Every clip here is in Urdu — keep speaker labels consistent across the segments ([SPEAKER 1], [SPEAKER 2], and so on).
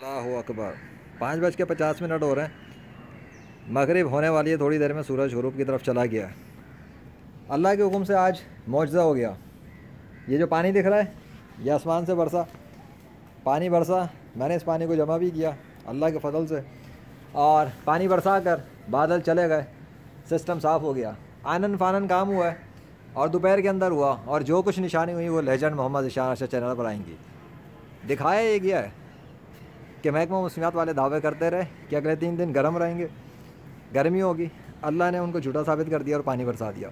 [SPEAKER 1] اللہ اکبر 5:50 ہو رہے ہیں، مغرب ہونے والی ہے، تھوڑی دیر میں سورج غروب کی طرف چلا گیا ہے۔ اللہ کے حکم سے آج معجزہ ہو گیا۔ یہ جو پانی دکھ رہا ہے یہ آسمان سے برسا، پانی برسا، میں نے اس پانی کو جمع بھی کیا اللہ کے فضل سے، اور پانی برسا کر بادل چلے گئے، سسٹم صاف ہو گیا، آنن فانن کام ہوا ہے، اور دوپہر کے اندر ہوا، اور جو کچھ نشانی ہوئی وہ لیجنڈ محمد ذیشان ارشد چینل پر آئیں گی۔ دکھایا یہ گیا ہے کہ محکمہ موسمیات والے دعوے کرتے رہے کہ اگلے 3 دن گرم رہیں گے، گرمی ہوگی، اللہ نے ان کو جھوٹا ثابت کر دیا اور پانی برسا دیا۔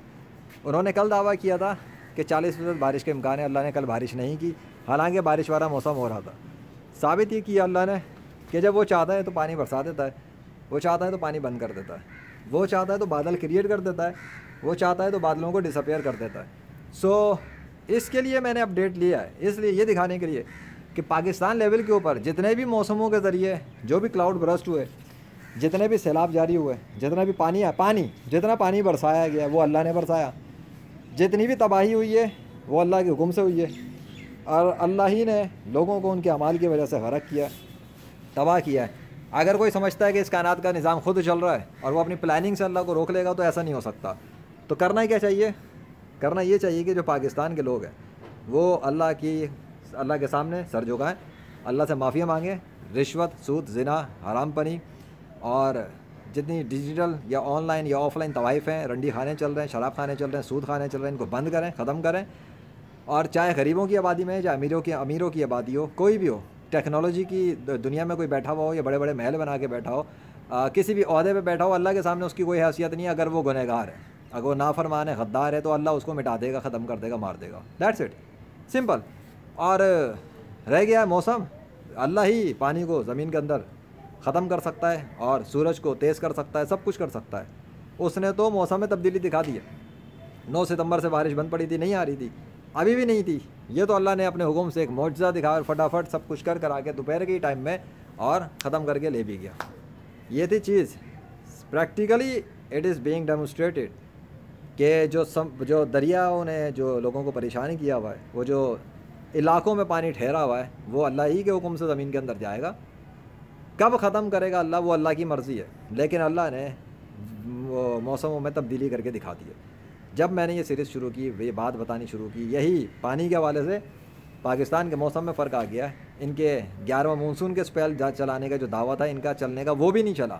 [SPEAKER 1] انہوں نے کل دعویٰ کیا تھا کہ 40% بارش کے امکان ہے، اللہ نے کل بارش نہیں کی، حالانکہ بارش والا موسم ہو رہا تھا۔ ثابت یہ کیا اللہ نے کہ جب وہ چاہتا ہے تو پانی برسا دیتا ہے، وہ چاہتا ہے تو پانی بند کر دیتا ہے، وہ چاہتا ہے تو بادل کریٹ کر دیتا ہے، وہ چاہتا ہے تو بادلوں کو ڈس اپیئر کر دیتا ہے۔ اس کے لیے میں نے اپڈیٹ لیا ہے، اس لیے یہ دکھانے کے لیے کہ پاکستان لیول کے اوپر جتنے بھی موسموں کے ذریعے جو بھی کلاؤڈ برسٹ ہوئے، جتنے بھی سیلاب جاری ہوئے، جتنا بھی جتنا پانی برسایا گیا وہ اللہ نے برسایا، جتنی بھی تباہی ہوئی ہے وہ اللہ کے حکم سے ہوئی ہے، اور اللہ ہی نے لوگوں کو ان کے اعمال کی وجہ سے غرق کیا، تباہ کیا ہے۔ اگر کوئی سمجھتا ہے کہ اس کائنات کا نظام خود چل رہا ہے اور وہ اپنی پلاننگ سے اللہ کو روک لے گا تو ایسا نہیں ہو سکتا۔ تو کرنا کیا چاہیے؟ کرنا یہ چاہیے کہ جو پاکستان کے لوگ ہیں وہ اللہ کے سامنے سر جھکائیں، اللہ سے معافی مانگیں، رشوت، سود، زنا، حرام پنی اور جتنی ڈیجیٹل یا آن لائن یا آف لائن طوائف ہیں، رنڈی خانے چل رہے ہیں، شراب خانے چل رہے ہیں، سود خانے چل رہے ہیں، ان کو بند کریں، ختم کریں، اور چاہے غریبوں کی آبادی میں چاہے امیروں کی آبادی ہو، کوئی بھی ہو، ٹیکنالوجی کی دنیا میں کوئی بیٹھا ہوا ہو یا بڑے بڑے محل بنا کے بیٹھا ہو، کسی بھی عہدے پہ بیٹھا ہو، اللہ کے سامنے اس کی کوئی حیثیت نہیں ہے۔ اگر وہ گنہگار ہے، اگر وہ نافرمان ہے، غدار ہے، تو اللہ اس کو مٹا دے گا، ختم کر دے گا، مار دے گا، دیٹس اٹ، سمپل۔ اور رہ گیا ہے موسم، اللہ ہی پانی کو زمین کے اندر ختم کر سکتا ہے اور سورج کو تیز کر سکتا ہے، سب کچھ کر سکتا ہے۔ اس نے تو موسم میں تبدیلی دکھا دی ہے۔ 9 ستمبر سے بارش بند پڑی تھی، نہیں آ رہی تھی، ابھی بھی نہیں تھی، یہ تو اللہ نے اپنے حکم سے ایک معجزہ دکھا اور فٹافٹ سب کچھ کرا کے دوپہر کے ٹائم میں اور ختم کر کے لے بھی گیا۔ یہ تھی چیز، practically it is being demonstrated کہ جو دریاؤں نے جو لوگوں کو پریشان کیا ہوا ہے، وہ جو علاقوں میں پانی ٹھہرا ہوا ہے، وہ اللہ ہی کے حکم سے زمین کے اندر جائے گا۔ کب ختم کرے گا اللہ، وہ اللہ کی مرضی ہے، لیکن اللہ نے وہ موسموں میں تبدیلی کر کے دکھا دی ہے۔ جب میں نے یہ سیریز شروع کی، یہ بات بتانی شروع کی، یہی پانی کے حوالے سے پاکستان کے موسم میں فرق آ گیا ہے۔ ان کے 11واں مونسون کے اسپیل چلانے کا جو دعویٰ تھا ان کا چلنے کا، وہ بھی نہیں چلا۔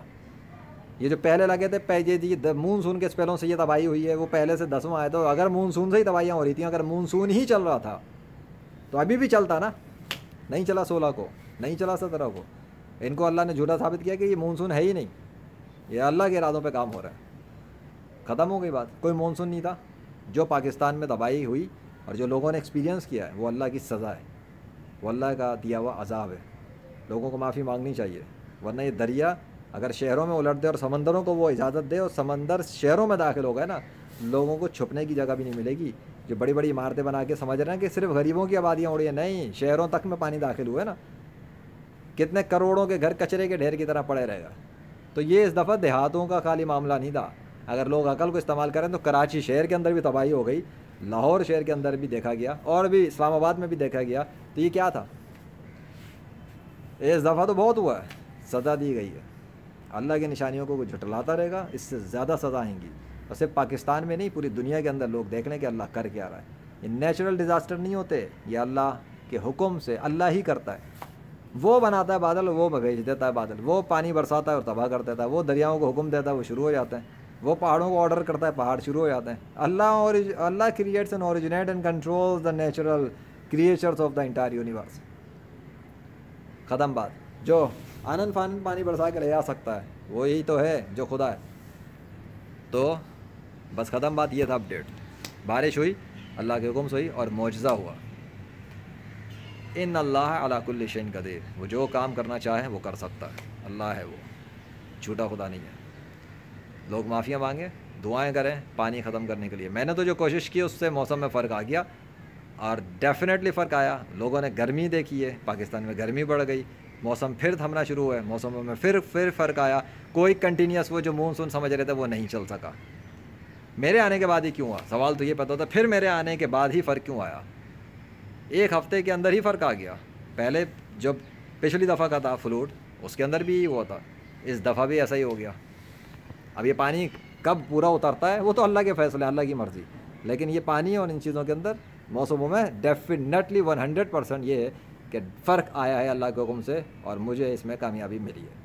[SPEAKER 1] یہ جو پہلے لگے تھے مونسون کے اسپیلوں سے یہ تباہی ہوئی ہے، وہ پہلے سے 10واں آئے تو اگر مونسون سے ہی تباہیاں ہو رہی تھیں، اگر مونسون ہی چل رہا تھا تو ابھی بھی چلتا نا، نہیں چلا 16 کو، نہیں چلا 17 کو۔ ان کو اللہ نے جھوٹا ثابت کیا کہ یہ مونسون ہے ہی نہیں، یہ اللہ کے ارادوں پہ کام ہو رہا ہے۔ ختم ہو گئی بات، کوئی مونسون نہیں تھا۔ جو پاکستان میں تباہی ہوئی اور جو لوگوں نے ایکسپیرینس کیا ہے وہ اللہ کی سزا ہے، وہ اللہ کا دیا ہوا عذاب ہے۔ لوگوں کو معافی مانگنی چاہیے، ورنہ یہ دریا اگر شہروں میں الٹ دے اور سمندروں کو وہ اجازت دے اور سمندر شہروں میں داخل ہو گئے نا، لوگوں کو چھپنے کی جگہ بھی نہیں ملے گی۔ جو بڑی بڑی عمارتیں بنا کے سمجھ رہے ہیں کہ صرف غریبوں کی آبادیاں اڑی ہیں، نہیں، شہروں تک میں پانی داخل ہوئے نا، کتنے کروڑوں کے گھر کچرے کے ڈھیر کی طرح پڑے رہے گا۔ تو یہ اس دفعہ دیہاتوں کا خالی معاملہ نہیں تھا، اگر لوگ عقل کو استعمال کریں تو کراچی شہر کے اندر بھی تباہی ہو گئی، لاہور شہر کے اندر بھی دیکھا گیا، اور بھی اسلام آباد میں بھی دیکھا گیا۔ تو یہ کیا تھا؟ اس دفعہ تو بہت ہوا ہے، سزا دی گئی ہے۔ اللہ کی نشانیوں کو کوئی جھٹلاتا رہے گا، اس سے زیادہ سزا آئیں گی، اور صرف پاکستان میں نہیں، پوری دنیا کے اندر لوگ دیکھ لیں کہ اللہ کر کیا رہا ہے۔ یہ نیچرل ڈیزاسٹر نہیں ہوتے، یہ اللہ کے حکم سے اللہ ہی کرتا ہے۔ وہ بناتا ہے بادل، وہ بھیج دیتا ہے بادل، وہ پانی برساتا ہے اور تباہ کر دیتا ہے، وہ دریاؤں کو حکم دیتا ہے، وہ شروع ہو جاتے ہیں، وہ پہاڑوں کو آرڈر کرتا ہے، پہاڑ شروع ہو جاتے ہیں۔ Allah creates and originate and controls the natural creatures of the entire universe. ختم بات۔ جو آنن فانن پانی برسا کے لے آ سکتا ہے وہی تو ہے جو خدا ہے۔ تو بس ختم بات، یہ تھا اپڈیٹ۔ بارش ہوئی، اللہ کے حکم سے ہوئی اور معجزہ ہوا۔ ان اللہ علی کل شیء قدیر، وہ جو کام کرنا چاہے وہ کر سکتا ہے، اللہ ہے، وہ جھوٹا خدا نہیں ہے۔ لوگ معافیاں مانگیں، دعائیں کریں پانی ختم کرنے کے لیے۔ میں نے تو جو کوشش کی اس سے موسم میں فرق آ گیا، اور ڈیفینیٹلی فرق آیا۔ لوگوں نے گرمی دیکھی ہے، پاکستان میں گرمی بڑھ گئی، موسم پھر تھمنا شروع ہوا ہے، موسموں میں پھر فرق آیا۔ کوئی کنٹینیوس وہ جو مونسون سمجھ رہے تھے وہ نہیں چل سکا۔ میرے آنے کے بعد ہی کیوں ہوا؟ سوال تو یہ پتا ہوتا پھر میرے آنے کے بعد ہی فرق کیوں آیا؟ ایک ہفتے کے اندر ہی فرق آ گیا۔ پہلے جب پچھلی دفعہ کا تھا فلوڈ، اس کے اندر بھی ہوا تھا، اس دفعہ بھی ایسا ہی ہو گیا. اب یہ پانی کب پورا اترتا ہے وہ تو اللہ کے فیصلے، اللہ کی مرضی، لیکن یہ پانی اور ان چیزوں کے اندر موسموں میں ڈیفینیٹلی 100% یہ ہے کہ فرق آیا ہے اللہ کے حکم سے، اور مجھے اس میں کامیابی ملی ہے.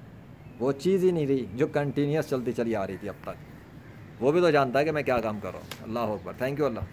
[SPEAKER 1] وہ چیز ہی نہیں رہی جو کنٹینیوس چلتی چلی آ رہی تھی اب تک. وہ بھی تو جانتا ہے کہ میں کیا کام کر رہا ہوں. اللہ اکبر. Thank you Allah.